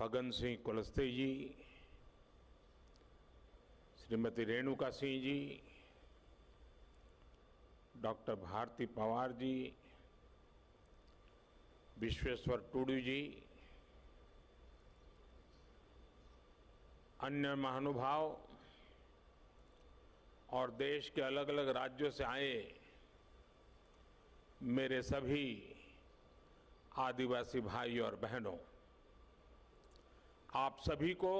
फगन सिंह कुलस्ते जी, Shrimati Renuka Singh ji, doctor Bharti Pawar ji, Vishweshwar to do जी, अन्य महानुभाव और देश के अलग अलग राज्यों से आए मेरे सभी आदिवासी भाई और बहनों, आप सभी को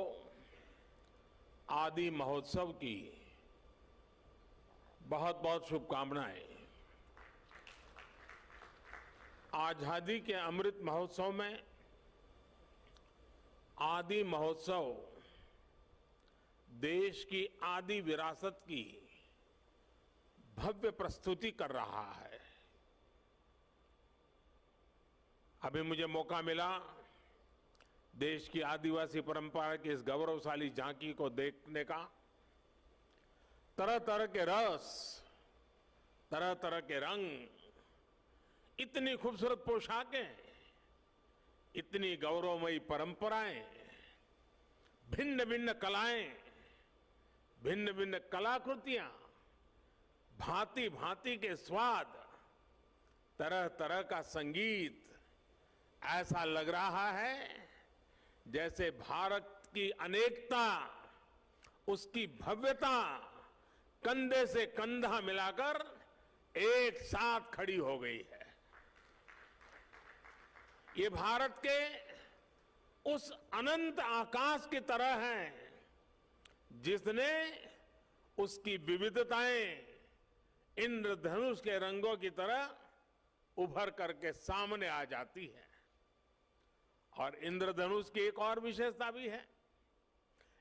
आदि महोत्सव की बहुत बहुत शुभकामनाएं। आजादी के अमृत महोत्सव में आदि महोत्सव देश की आदि विरासत की भव्य प्रस्तुति कर रहा है। अभी मुझे मौका मिला देश की आदिवासी परंपरा की इस गौरवशाली झांकी को देखने का। तरह तरह के रस, तरह तरह के रंग, इतनी खूबसूरत पोशाकें, इतनी गौरवमयी परंपराएं, भिन्न भिन्न कलाएं, भिन्न भिन्न कलाकृतियां, भांति भांति के स्वाद, तरह तरह का संगीत। ऐसा लग रहा है जैसे भारत की अनेकता, उसकी भव्यता कंधे से कंधा मिलाकर एक साथ खड़ी हो गई है। ये भारत के उस अनंत आकाश की तरह है जिसने उसकी विविधताएं इंद्रधनुष के रंगों की तरह उभर करके सामने आ जाती है। और इंद्रधनुष की एक और विशेषता भी है,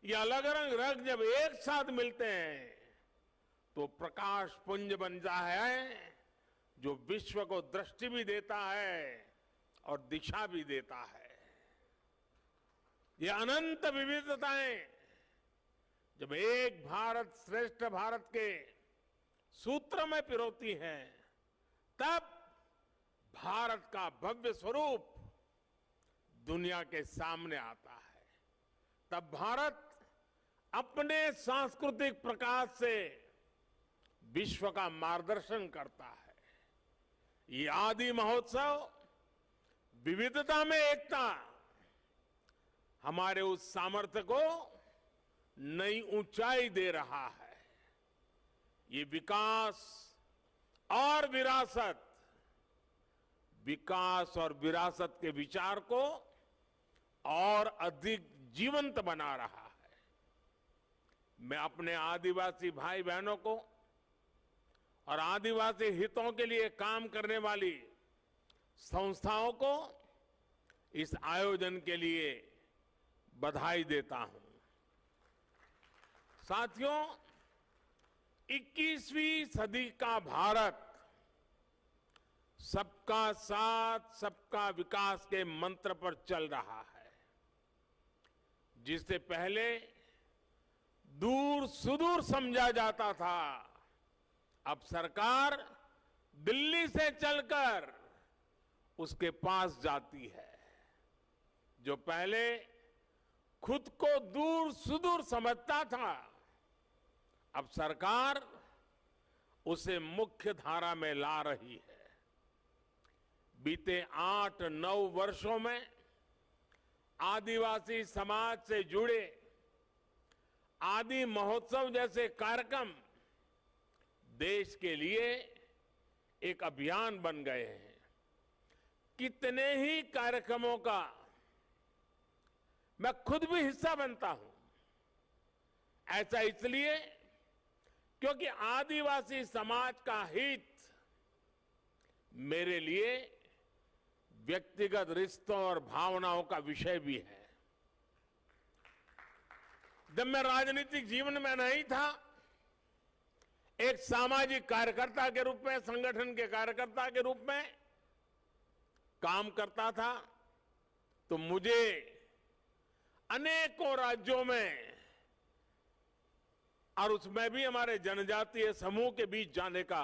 ये अलग अलग रंग जब एक साथ मिलते हैं तो प्रकाश पुंज बनता है जो विश्व को दृष्टि भी देता है और दिशा भी देता है। ये अनंत विविधताएं जब एक भारत श्रेष्ठ भारत के सूत्र में पिरोती हैं, तब भारत का भव्य स्वरूप दुनिया के सामने आता है। तब भारत अपने सांस्कृतिक प्रकाश से विश्व का मार्गदर्शन करता है। ये आदि महोत्सव विविधता में एकता, हमारे उस सामर्थ्य को नई ऊंचाई दे रहा है। ये विकास और विरासत, विकास और विरासत के विचार को और अधिक जीवंत बना रहा है। मैं अपने आदिवासी भाई बहनों को और आदिवासी हितों के लिए काम करने वाली संस्थाओं को इस आयोजन के लिए बधाई देता हूं। साथियों, 21वीं सदी का भारत सबका साथ सबका विकास के मंत्र पर चल रहा है। जिससे पहले दूर सुदूर समझा जाता था, अब सरकार दिल्ली से चलकर उसके पास जाती है। जो पहले खुद को दूर सुदूर समझता था, अब सरकार उसे मुख्य धारा में ला रही है। बीते 8-9 वर्षों में आदिवासी समाज से जुड़े आदि महोत्सव जैसे कार्यक्रम देश के लिए एक अभियान बन गए हैं। कितने ही कार्यक्रमों का मैं खुद भी हिस्सा बनता हूं। ऐसा इसलिए क्योंकि आदिवासी समाज का हित मेरे लिए व्यक्तिगत रिश्तों और भावनाओं का विषय भी है। जब मैं राजनीतिक जीवन में नहीं था, एक सामाजिक कार्यकर्ता के रूप में, संगठन के कार्यकर्ता के रूप में काम करता था, तो मुझे अनेकों राज्यों में और उसमें भी हमारे जनजातीय समूह के बीच जाने का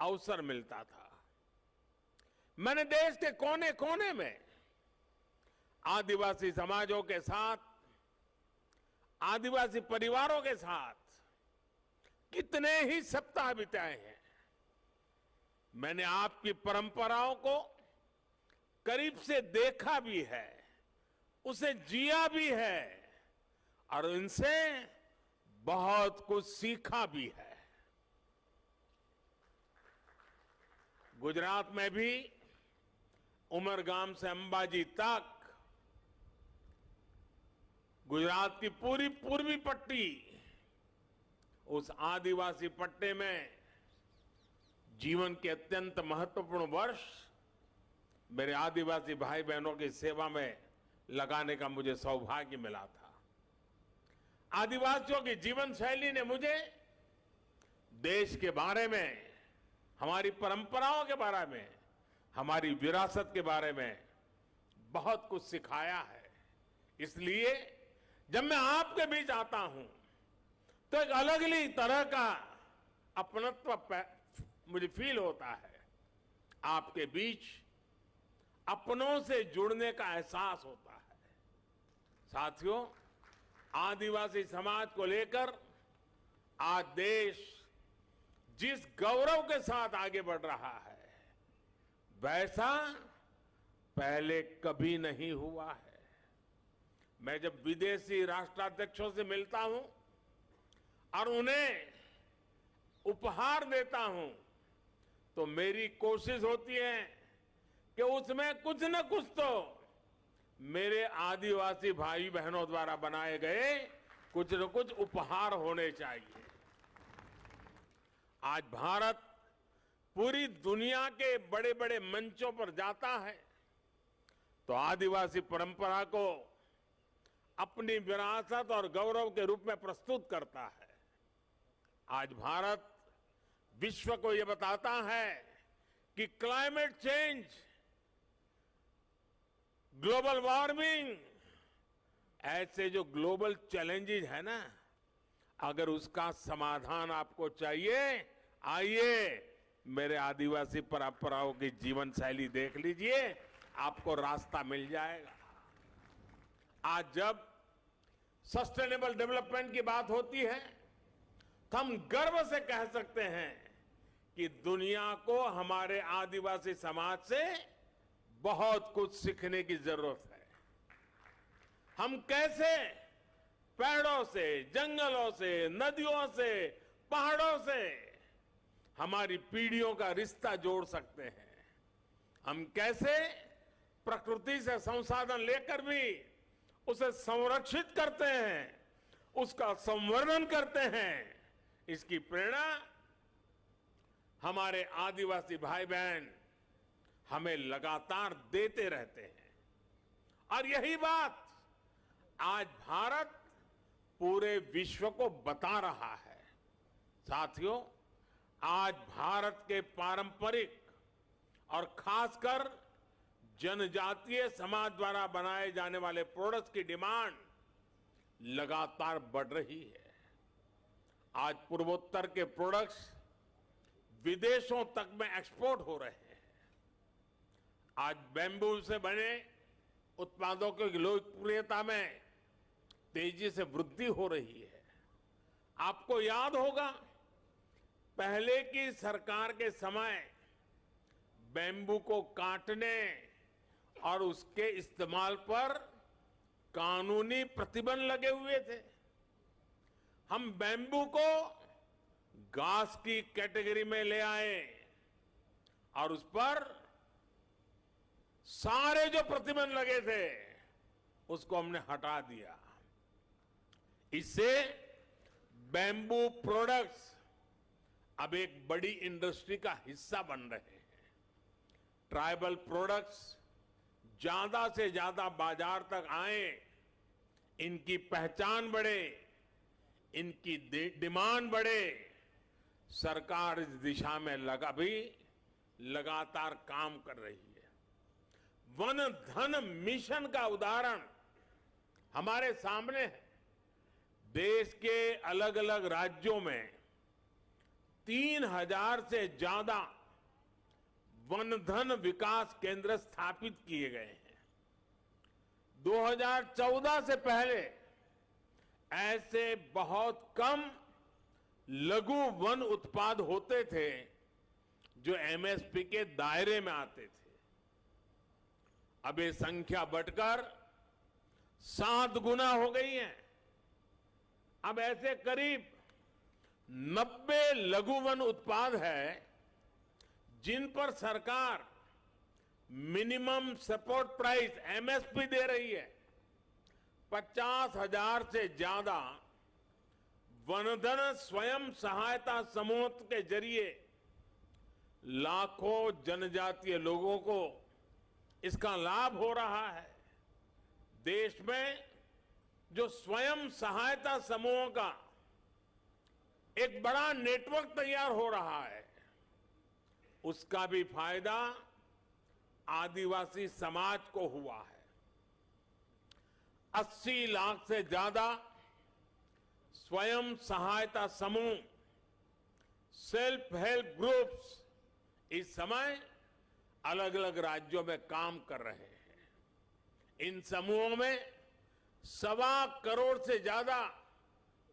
अवसर मिलता था। मैंने देश के कोने कोने में आदिवासी समाजों के साथ, आदिवासी परिवारों के साथ कितने ही सप्ताह बिताए हैं। मैंने आपकी परंपराओं को करीब से देखा भी है, उसे जिया भी है और इनसे बहुत कुछ सीखा भी है। गुजरात में भी उमरगाम से अंबाजी तक गुजरात की पूरी पूर्वी पट्टी, उस आदिवासी पट्टे में जीवन के अत्यंत महत्वपूर्ण वर्ष मेरे आदिवासी भाई बहनों की सेवा में लगाने का मुझे सौभाग्य मिला था। आदिवासियों की जीवन शैली ने मुझे देश के बारे में, हमारी परंपराओं के बारे में, हमारी विरासत के बारे में बहुत कुछ सिखाया है। इसलिए जब मैं आपके बीच आता हूं तो एक अलग ही तरह का अपनत्व मुझे फील होता है। आपके बीच अपनों से जुड़ने का एहसास होता है। साथियों, आदिवासी समाज को लेकर आज देश जिस गौरव के साथ आगे बढ़ रहा है, वैसा पहले कभी नहीं हुआ है। मैं जब विदेशी राष्ट्राध्यक्षों से मिलता हूं और उन्हें उपहार देता हूं, तो मेरी कोशिश होती है कि उसमें कुछ न कुछ तो मेरे आदिवासी भाई बहनों द्वारा बनाए गए कुछ न कुछ उपहार होने चाहिए। आज भारत पूरी दुनिया के बड़े बड़े मंचों पर जाता है तो आदिवासी परंपरा को अपनी विरासत और गौरव के रूप में प्रस्तुत करता है। आज भारत विश्व को यह बताता है कि क्लाइमेट चेंज, ग्लोबल वार्मिंग, ऐसे जो ग्लोबल चैलेंजेस है ना, अगर उसका समाधान आपको चाहिए, आइए मेरे आदिवासी परंपराओं की जीवन शैली देख लीजिए, आपको रास्ता मिल जाएगा। आज जब सस्टेनेबल डेवलपमेंट की बात होती है तो हम गर्व से कह सकते हैं कि दुनिया को हमारे आदिवासी समाज से बहुत कुछ सीखने की जरूरत है। हम कैसे पेड़ों से, जंगलों से, नदियों से, पहाड़ों से हमारी पीढ़ियों का रिश्ता जोड़ सकते हैं। हम कैसे प्रकृति से संसाधन लेकर भी उसे संरक्षित करते हैं, उसका संवर्धन करते हैं। इसकी प्रेरणा हमारे आदिवासी भाई बहन हमें लगातार देते रहते हैं। और यही बात आज भारत पूरे विश्व को बता रहा है। साथियों, आज भारत के पारंपरिक और खासकर जनजातीय समाज द्वारा बनाए जाने वाले प्रोडक्ट्स की डिमांड लगातार बढ़ रही है। आज पूर्वोत्तर के प्रोडक्ट्स विदेशों तक में एक्सपोर्ट हो रहे हैं। आज बैम्बू से बने उत्पादों की लोकप्रियता में तेजी से वृद्धि हो रही है। आपको याद होगा, पहले की सरकार के समय बैम्बू को काटने और उसके इस्तेमाल पर कानूनी प्रतिबंध लगे हुए थे। हम बैम्बू को घास की कैटेगरी में ले आए और उस पर सारे जो प्रतिबंध लगे थे उसको हमने हटा दिया। इससे बैम्बू प्रोडक्ट्स अब एक बड़ी इंडस्ट्री का हिस्सा बन रहे हैं। ट्राइबल प्रोडक्ट्स ज्यादा से ज्यादा बाजार तक आए, इनकी पहचान बढ़े, इनकी डिमांड बढ़े। सरकार इस दिशा में लगातार काम कर रही है। वन धन मिशन का उदाहरण हमारे सामने है। देश के अलग अलग राज्यों में 3000 से ज्यादा वन धन विकास केंद्र स्थापित किए गए हैं। 2014 से पहले ऐसे बहुत कम लघु वन उत्पाद होते थे जो एमएसपी के दायरे में आते थे। अब ये संख्या बढ़कर 7 गुना हो गई है। अब ऐसे करीब 90 लघु वन उत्पाद है जिन पर सरकार मिनिमम सपोर्ट प्राइस एमएसपी दे रही है। 50,000 से ज्यादा वनधन स्वयं सहायता समूह के जरिए लाखों जनजातीय लोगों को इसका लाभ हो रहा है। देश में जो स्वयं सहायता समूहों का एक बड़ा नेटवर्क तैयार हो रहा है, उसका भी फायदा आदिवासी समाज को हुआ है। 80 लाख से ज्यादा स्वयं सहायता समूह, सेल्फ हेल्प ग्रुप्स इस समय अलग अलग राज्यों में काम कर रहे हैं। इन समूहों में 1.25 करोड़ से ज्यादा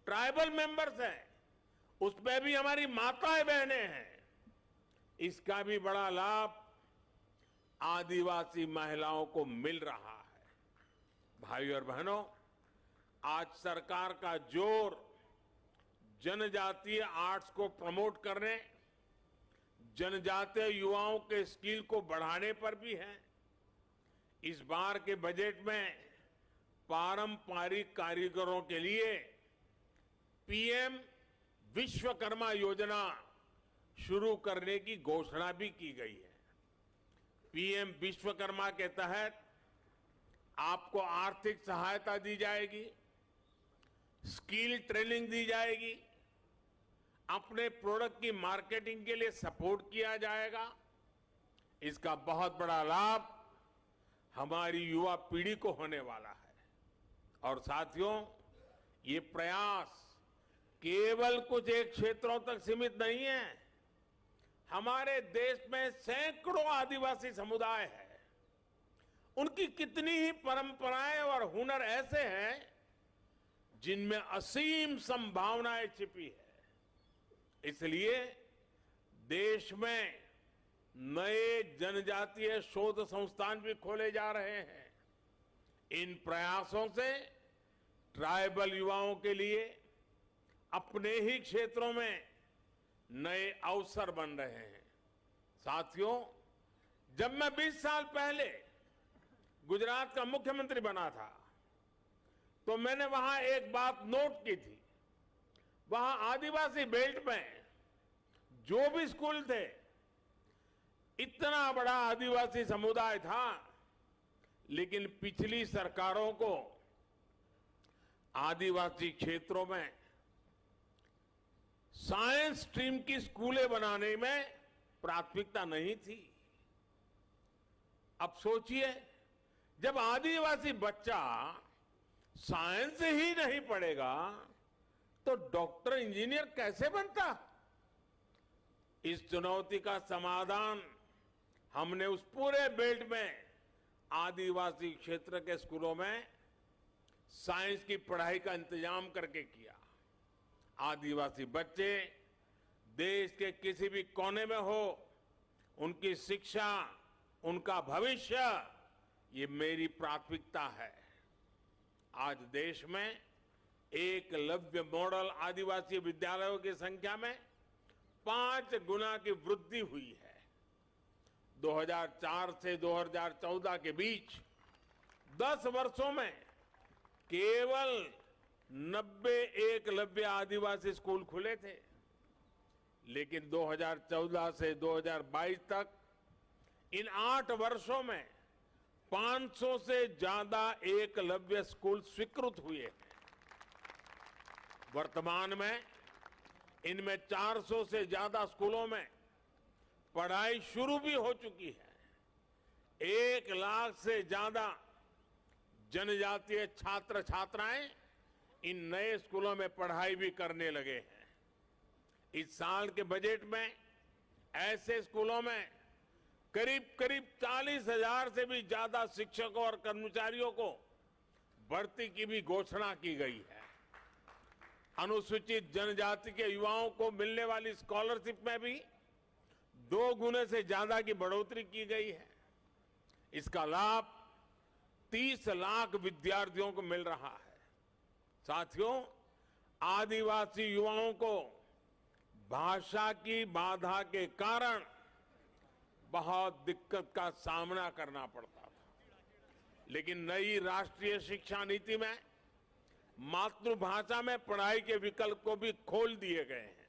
ट्राइबल मेंबर्स हैं, उसमें भी हमारी माताएं बहनें हैं। इसका भी बड़ा लाभ आदिवासी महिलाओं को मिल रहा है। भाइयों और बहनों, आज सरकार का जोर जनजातीय आर्ट्स को प्रमोट करने, जनजातीय युवाओं के स्किल को बढ़ाने पर भी है। इस बार के बजट में पारंपरिक कारीगरों के लिए पीएम विश्वकर्मा योजना शुरू करने की घोषणा भी की गई है। पीएम विश्वकर्मा के तहत आपको आर्थिक सहायता दी जाएगी, स्किल ट्रेनिंग दी जाएगी, अपने प्रोडक्ट की मार्केटिंग के लिए सपोर्ट किया जाएगा। इसका बहुत बड़ा लाभ हमारी युवा पीढ़ी को होने वाला है। और साथियों, ये प्रयास केवल कुछ एक क्षेत्रों तक सीमित नहीं है। हमारे देश में सैकड़ों आदिवासी समुदाय हैं। उनकी कितनी ही परंपराएं और हुनर ऐसे हैं जिनमें असीम संभावनाएं छिपी है। इसलिए देश में नए जनजातीय शोध संस्थान भी खोले जा रहे हैं। इन प्रयासों से ट्राइबल युवाओं के लिए अपने ही क्षेत्रों में नए अवसर बन रहे हैं। साथियों, जब मैं 20 साल पहले गुजरात का मुख्यमंत्री बना था, तो मैंने वहां एक बात नोट की थी। वहां आदिवासी बेल्ट में जो भी स्कूल थे, इतना बड़ा आदिवासी समुदाय था, लेकिन पिछली सरकारों को आदिवासी क्षेत्रों में साइंस स्ट्रीम की स्कूलें बनाने में प्राथमिकता नहीं थी। अब सोचिए, जब आदिवासी बच्चा साइंस ही नहीं पढ़ेगा तो डॉक्टर इंजीनियर कैसे बनता? इस चुनौती का समाधान हमने उस पूरे बेल्ट में आदिवासी क्षेत्र के स्कूलों में साइंस की पढ़ाई का इंतजाम करके किया। आदिवासी बच्चे देश के किसी भी कोने में हो, उनकी शिक्षा, उनका भविष्य, ये मेरी प्राथमिकता है। आज देश में एकलव्य मॉडल आदिवासी विद्यालयों की संख्या में 5 गुना की वृद्धि हुई है। 2004 से 2014 के बीच 10 वर्षों में केवल 90 एकलव्य आदिवासी स्कूल खुले थे, लेकिन 2014 से 2022 तक इन 8 वर्षों में 500 से ज्यादा एकलव्य स्कूल स्वीकृत हुए हैं। वर्तमान में इनमें 400 से ज्यादा स्कूलों में पढ़ाई शुरू भी हो चुकी है। 1 लाख से ज्यादा जनजातीय छात्र छात्राएं इन नए स्कूलों में पढ़ाई भी करने लगे हैं। इस साल के बजट में ऐसे स्कूलों में करीब 40,000 से भी ज्यादा शिक्षकों और कर्मचारियों को भर्ती की भी घोषणा की गई है। अनुसूचित जनजाति के युवाओं को मिलने वाली स्कॉलरशिप में भी 2 गुने से ज्यादा की बढ़ोतरी की गई है। इसका लाभ 30 लाख विद्यार्थियों को मिल रहा है। साथियों, आदिवासी युवाओं को भाषा की बाधा के कारण बहुत दिक्कत का सामना करना पड़ता था, लेकिन नई राष्ट्रीय शिक्षा नीति में मातृभाषा में पढ़ाई के विकल्प को भी खोल दिए गए हैं।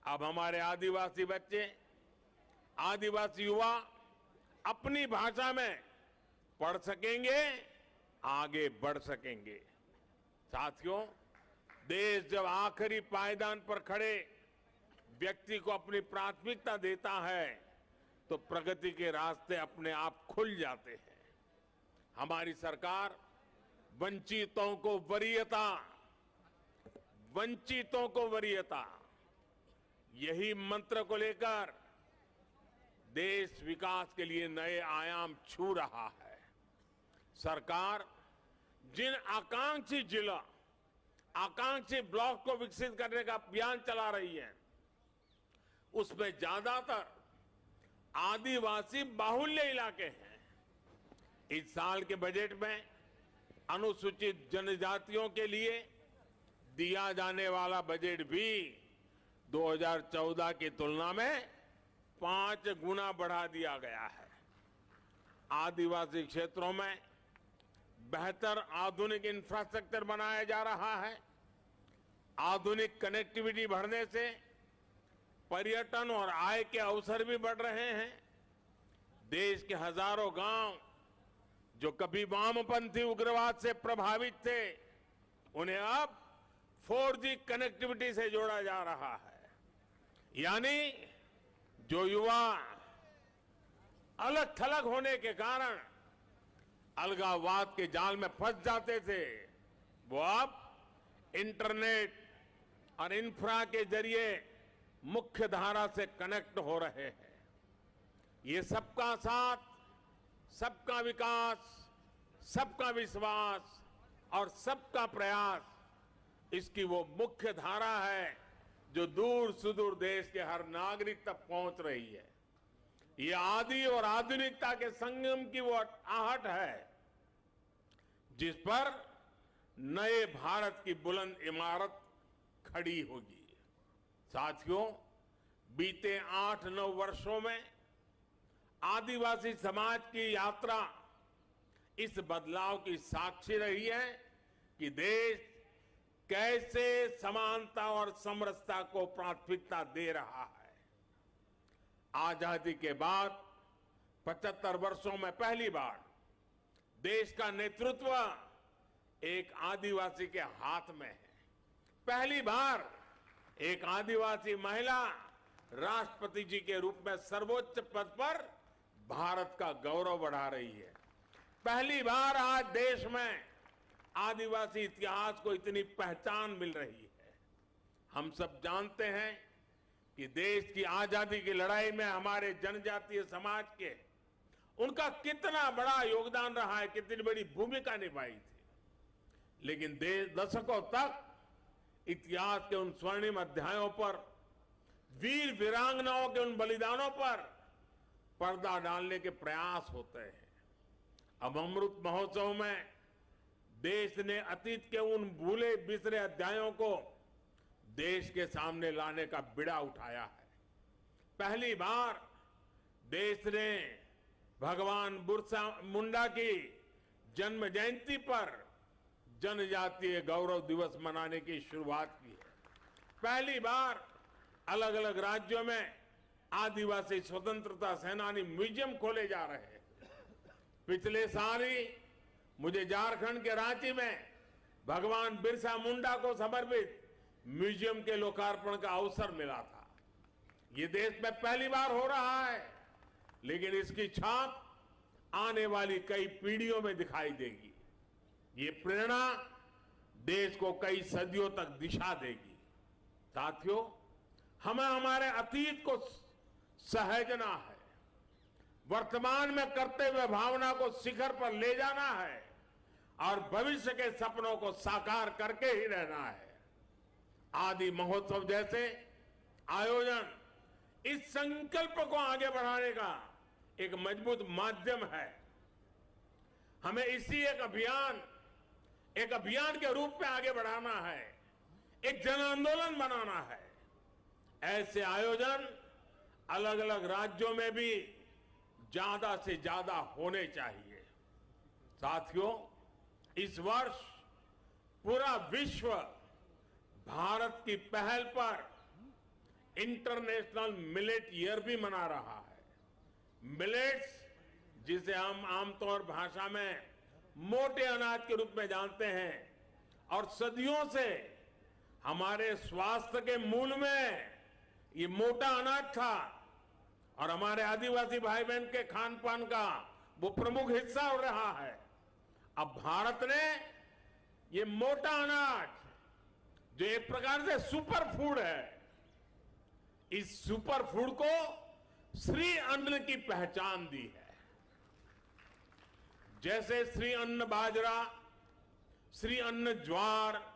अब हमारे आदिवासी बच्चे, आदिवासी युवा अपनी भाषा में पढ़ सकेंगे, आगे बढ़ सकेंगे। साथियों, देश जब आखिरी पायदान पर खड़े व्यक्ति को अपनी प्राथमिकता देता है तो प्रगति के रास्ते अपने आप खुल जाते हैं। हमारी सरकार वंचितों को वरीयता, यही मंत्र को लेकर देश विकास के लिए नए आयाम छू रहा है। सरकार जिन आकांक्षी जिला, आकांक्षी ब्लॉक को विकसित करने का अभियान चला रही है, उसमें ज्यादातर आदिवासी बाहुल्य इलाके हैं। इस साल के बजट में अनुसूचित जनजातियों के लिए दिया जाने वाला बजट भी 2014 की तुलना में 5 गुना बढ़ा दिया गया है। आदिवासी क्षेत्रों में बेहतर आधुनिक इंफ्रास्ट्रक्चर बनाया जा रहा है। आधुनिक कनेक्टिविटी बढ़ने से पर्यटन और आय के अवसर भी बढ़ रहे हैं। देश के हजारों गांव जो कभी वामपंथी उग्रवाद से प्रभावित थे, उन्हें अब 4G कनेक्टिविटी से जोड़ा जा रहा है। यानी जो युवा अलग थलग होने के कारण अलगाववाद के जाल में फंस जाते थे, वो अब इंटरनेट और इंफ्रा के जरिए मुख्य धारा से कनेक्ट हो रहे हैं। ये सबका साथ, सबका विकास, सबका विश्वास और सबका प्रयास, इसकी वो मुख्य धारा है जो दूर सुदूर देश के हर नागरिक तक पहुंच रही है। ये आदि और आधुनिकता के संगम की वो आहट है जिस पर नए भारत की बुलंद इमारत खड़ी होगी। साथियों, बीते 8-9 वर्षों में आदिवासी समाज की यात्रा इस बदलाव की साक्षी रही है कि देश कैसे समानता और समरसता को प्राथमिकता दे रहा है। आजादी के बाद 75 वर्षों में पहली बार देश का नेतृत्व एक आदिवासी के हाथ में है। पहली बार एक आदिवासी महिला राष्ट्रपति जी के रूप में सर्वोच्च पद पर भारत का गौरव बढ़ा रही है। पहली बार आज देश में आदिवासी इतिहास को इतनी पहचान मिल रही है। हम सब जानते हैं कि देश की आजादी की लड़ाई में हमारे जनजातीय समाज के उनका कितना बड़ा योगदान रहा है, कितनी बड़ी भूमिका निभाई थी। लेकिन देश दशकों तक इतिहास के उन स्वर्णिम अध्यायों पर, वीर वीरांगनाओं के उन बलिदानों पर पर्दा डालने के प्रयास होते हैं। अब अमृत महोत्सव में देश ने अतीत के उन भूले बिसरे अध्यायों को देश के सामने लाने का बीड़ा उठाया है। पहली बार देश ने भगवान बिरसा मुंडा की जन्म जयंती पर जनजातीय गौरव दिवस मनाने की शुरुआत की है। पहली बार अलग अलग राज्यों में आदिवासी स्वतंत्रता सेनानी म्यूजियम खोले जा रहे हैं। पिछले साल ही मुझे झारखंड के रांची में भगवान बिरसा मुंडा को समर्पित म्यूजियम के लोकार्पण का अवसर मिला था। ये देश में पहली बार हो रहा है, लेकिन इसकी छाप आने वाली कई पीढ़ियों में दिखाई देगी। ये प्रेरणा देश को कई सदियों तक दिशा देगी। साथियों, हमें हमारे अतीत को सहेजना है, वर्तमान में करते हुए भावना को शिखर पर ले जाना है और भविष्य के सपनों को साकार करके ही रहना है। आदि महोत्सव जैसे आयोजन इस संकल्प को आगे बढ़ाने का एक मजबूत माध्यम है। हमें इसी एक अभियान के रूप में आगे बढ़ाना है, एक जन आंदोलन बनाना है। ऐसे आयोजन अलग अलग राज्यों में भी ज्यादा से ज्यादा होने चाहिए। साथियों, इस वर्ष पूरा विश्व भारत की पहल पर इंटरनेशनल मिलेट ईयर भी मना रहा है। मिलेट्स, जिसे हम आमतौर भाषा में मोटे अनाज के रूप में जानते हैं, और सदियों से हमारे स्वास्थ्य के मूल में ये मोटा अनाज था और हमारे आदिवासी भाई बहन के खान पान का वो प्रमुख हिस्सा हो रहा है। अब भारत ने ये मोटा अनाज, जो एक प्रकार से सुपर फूड है, इस सुपर फूड को श्री अन्न की पहचान दी है। जैसे श्री अन्न बाजरा, श्री अन्न ज्वार,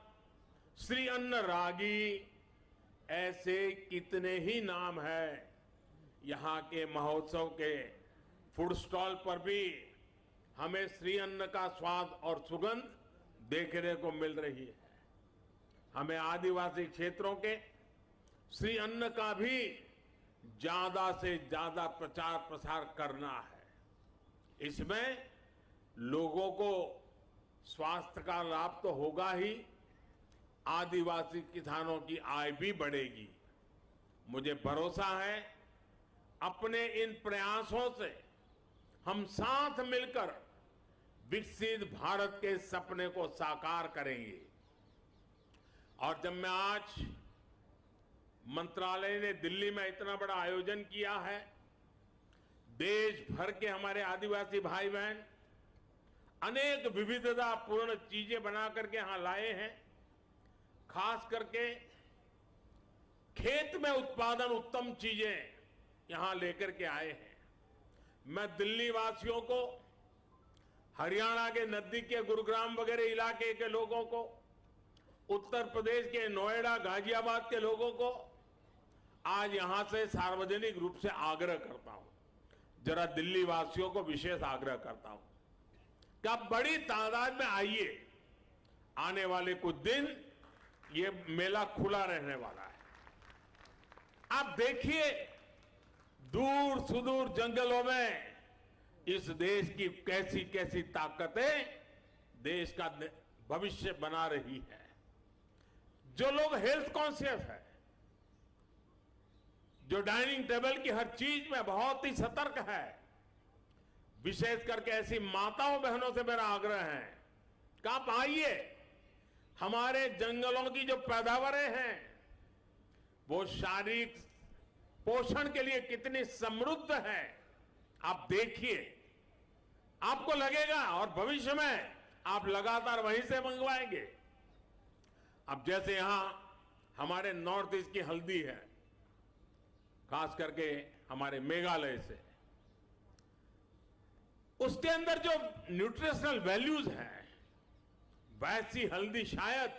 श्री अन्न रागी, ऐसे कितने ही नाम हैं। यहां के महोत्सव के फूड स्टॉल पर भी हमें श्री अन्न का स्वाद और सुगंध देखने को मिल रही है। हमें आदिवासी क्षेत्रों के श्री अन्न का भी ज्यादा से ज्यादा प्रचार प्रसार करना है। इसमें लोगों को स्वास्थ्य का लाभ तो होगा ही, आदिवासी किसानों की आय भी बढ़ेगी। मुझे भरोसा है अपने इन प्रयासों से हम साथ मिलकर विकसित भारत के सपने को साकार करेंगे। और जब मैं आज मंत्रालय ने दिल्ली में इतना बड़ा आयोजन किया है, देश भर के हमारे आदिवासी भाई बहन अनेक विविधतापूर्ण चीजें बना करके यहां लाए हैं। खास करके खेत में उत्पादन उत्तम चीजें यहां लेकर के आए हैं। मैं दिल्ली वासियों को, हरियाणा के नजदीक के गुरुग्राम वगैरह इलाके के लोगों को, उत्तर प्रदेश के नोएडा गाजियाबाद के लोगों को आज यहां से सार्वजनिक रूप से आग्रह करता हूं, जरा दिल्ली वासियों को विशेष आग्रह करता हूं कि आप बड़ी तादाद में आइए। आने वाले कुछ दिन ये मेला खुला रहने वाला है। आप देखिए, दूर सुदूर जंगलों में इस देश की कैसी कैसी ताकतें देश का भविष्य बना रही है। जो लोग हेल्थ कॉन्शियस है, जो डाइनिंग टेबल की हर चीज में बहुत ही सतर्क है, विशेष करके ऐसी माताओं बहनों से मेरा आग्रह है कि आप आइए। हमारे जंगलों की जो पैदावारें हैं वो शारीरिक पोषण के लिए कितनी समृद्ध है, आप देखिए, आपको लगेगा और भविष्य में आप लगातार वहीं से मंगवाएंगे। अब जैसे यहां हमारे नॉर्थ ईस्ट की हल्दी है, खास करके हमारे मेघालय से, उसके अंदर जो न्यूट्रिशनल वैल्यूज हैं, वैसी हल्दी शायद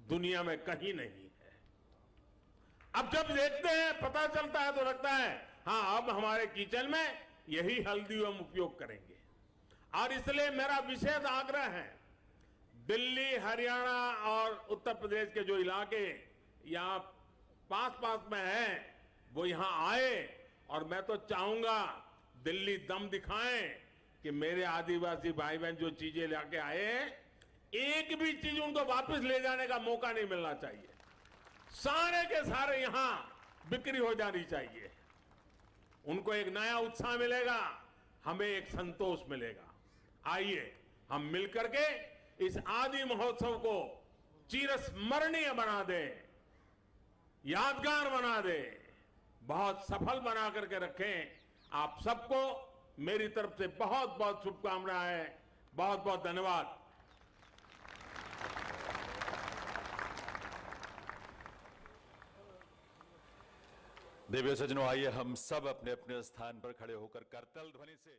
दुनिया में कहीं नहीं है। अब जब देखते हैं, पता चलता है, तो लगता है हाँ, अब हमारे किचन में यही हल्दी हम उपयोग करेंगे। और इसलिए मेरा विशेष आग्रह है, दिल्ली, हरियाणा और उत्तर प्रदेश के जो इलाके यहाँ पास पास में हैं, वो यहाँ आए। और मैं तो चाहूंगा दिल्ली दम दिखाएं कि मेरे आदिवासी भाई बहन जो चीजें लेके आए हैं, एक भी चीज उनको वापस ले जाने का मौका नहीं मिलना चाहिए। सारे के सारे यहां बिक्री हो जानी चाहिए। उनको एक नया उत्साह मिलेगा, हमें एक संतोष मिलेगा। आइए हम मिलकर के इस आदि महोत्सव को चिरस्मरणीय बना दें, यादगार बना दें, बहुत सफल बना करके रखें। आप सबको मेरी तरफ से बहुत बहुत शुभकामनाएं, बहुत बहुत धन्यवाद। देवियों सज्जनों, आइए हम सब अपने अपने स्थान पर खड़े होकर करतल ध्वनि से